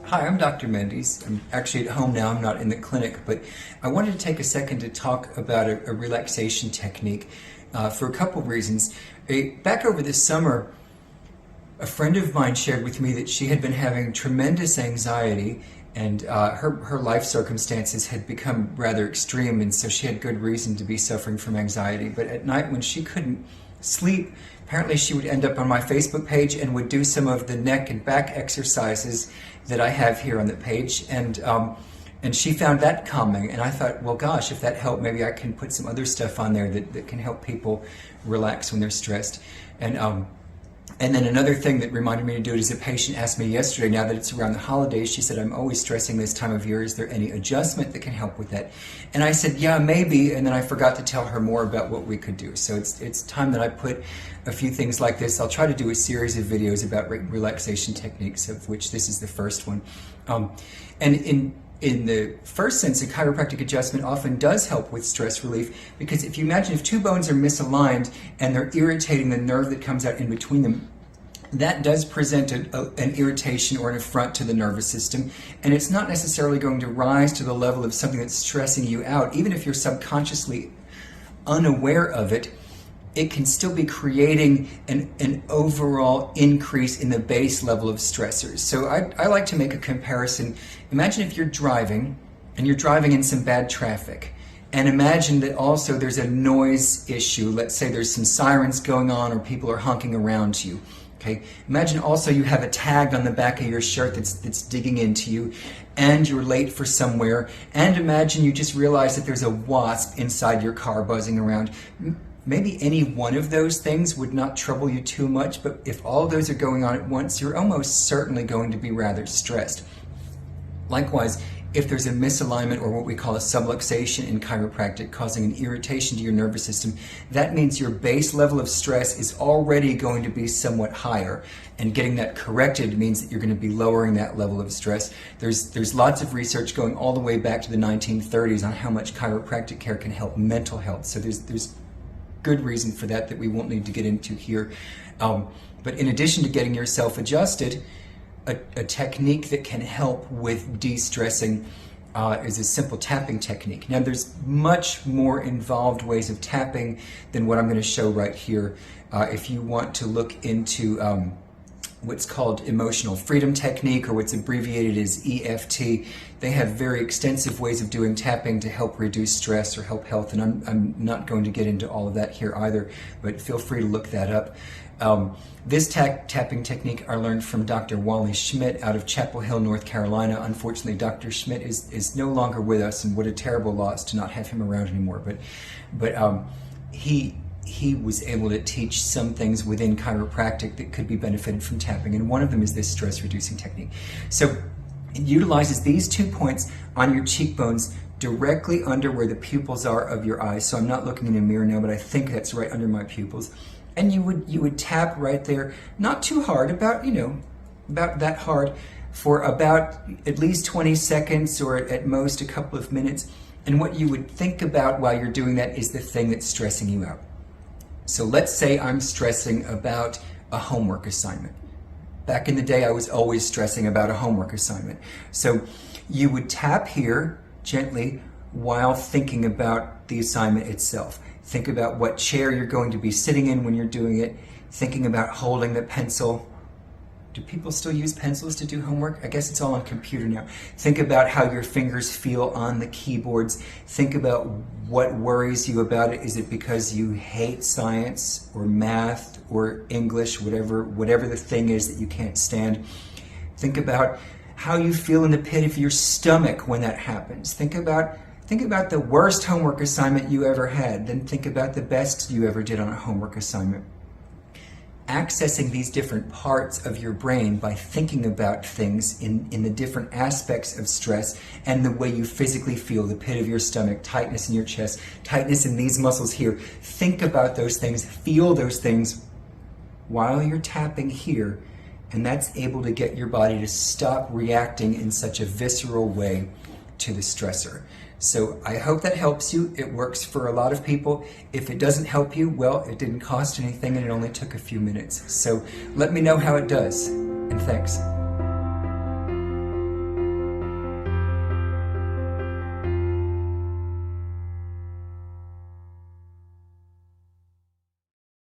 Hi, I'm Dr. Mendes. I'm actually at home now. I'm not in the clinic, but I wanted to take a second to talk about a relaxation technique for a couple of reasons. Back over this summer, a friend of mine shared with me that she had been having tremendous anxiety, and her life circumstances had become rather extreme, and so she had good reason to be suffering from anxiety. But at night when she couldn't sleep, apparently she would end up on my Facebook page and would do some of the neck and back exercises that I have here on the page, and she found that calming, and I thought, well gosh, if that helped, maybe I can put some other stuff on there that can help people relax when they're stressed. And then another thing that reminded me to do it is a patient asked me yesterday, now that it's around the holidays, she said, I'm always stressing this time of year, is there any adjustment that can help with that? And I said, yeah, maybe, and then I forgot to tell her more about what we could do. So it's time that I put a few things like this. I'll try to do a series of videos about relaxation techniques, of which this is the first one. And in the first sense, a chiropractic adjustment often does help with stress relief, because if you imagine if two bones are misaligned and they're irritating the nerve that comes out in between them, that does present an irritation or an affront to the nervous system, and it's not necessarily going to rise to the level of something that's stressing you out. Even if you're subconsciously unaware of it, it can still be creating an overall increase in the base level of stressors. So I like to make a comparison. Imagine if you're driving, and you're driving in some bad traffic, and imagine that also there's a noise issue. Let's say there's some sirens going on, or people are honking around you. Okay. Imagine also you have a tag on the back of your shirt that's digging into you, and you're late for somewhere, and imagine you just realize that there's a wasp inside your car buzzing around. Maybe any one of those things would not trouble you too much, but if all those are going on at once, you're almost certainly going to be rather stressed. Likewise, if there's a misalignment, or what we call a subluxation in chiropractic, causing an irritation to your nervous system, that means your base level of stress is already going to be somewhat higher, and getting that corrected means that you're going to be lowering that level of stress. There's lots of research going all the way back to the 1930s on how much chiropractic care can help mental health. So there's good reason for that we won't need to get into here. But in addition to getting yourself adjusted, a technique that can help with de-stressing is a simple tapping technique. Now there's much more involved ways of tapping than what I'm going to show right here. If you want to look into what's called emotional freedom technique, or what's abbreviated as EFT, they have very extensive ways of doing tapping to help reduce stress or help health, and I'm not going to get into all of that here either, but feel free to look that up. This tapping technique I learned from Dr. Wally Schmidt out of Chapel Hill, North Carolina. Unfortunately, Dr. Schmidt is no longer with us, and what a terrible loss to not have him around anymore. But he was able to teach some things within chiropractic that could be benefited from tapping, and one of them is this stress reducing technique. So it utilizes these 2 points on your cheekbones directly under where the pupils are of your eyes. So I'm not looking in a mirror now, but I think that's right under my pupils. And you would tap right there, not too hard, about that hard, for about at least 20 seconds, or at most a couple of minutes. And what you would think about while you're doing that is the thing that's stressing you out. So let's say I'm stressing about a homework assignment. Back in the day, I was always stressing about a homework assignment. So you would tap here gently while thinking about the assignment itself. Think about what chair you're going to be sitting in when you're doing it, thinking about holding the pencil. Do people still use pencils to do homework? I guess it's all on computer now. Think about how your fingers feel on the keyboards. Think about what worries you about it. Is it because you hate science or math or English, whatever the thing is that you can't stand? Think about how you feel in the pit of your stomach when that happens. Think about the worst homework assignment you ever had, then think about the best you ever did on a homework assignment. Accessing these different parts of your brain by thinking about things in the different aspects of stress, and the way you physically feel, the pit of your stomach, tightness in your chest, tightness in these muscles here. Think about those things, feel those things while you're tapping here, and that's able to get your body to stop reacting in such a visceral way to the stressor. So I hope that helps you. It works for a lot of people. If it doesn't help you, well, it didn't cost anything and it only took a few minutes. So let me know how it does, and thanks.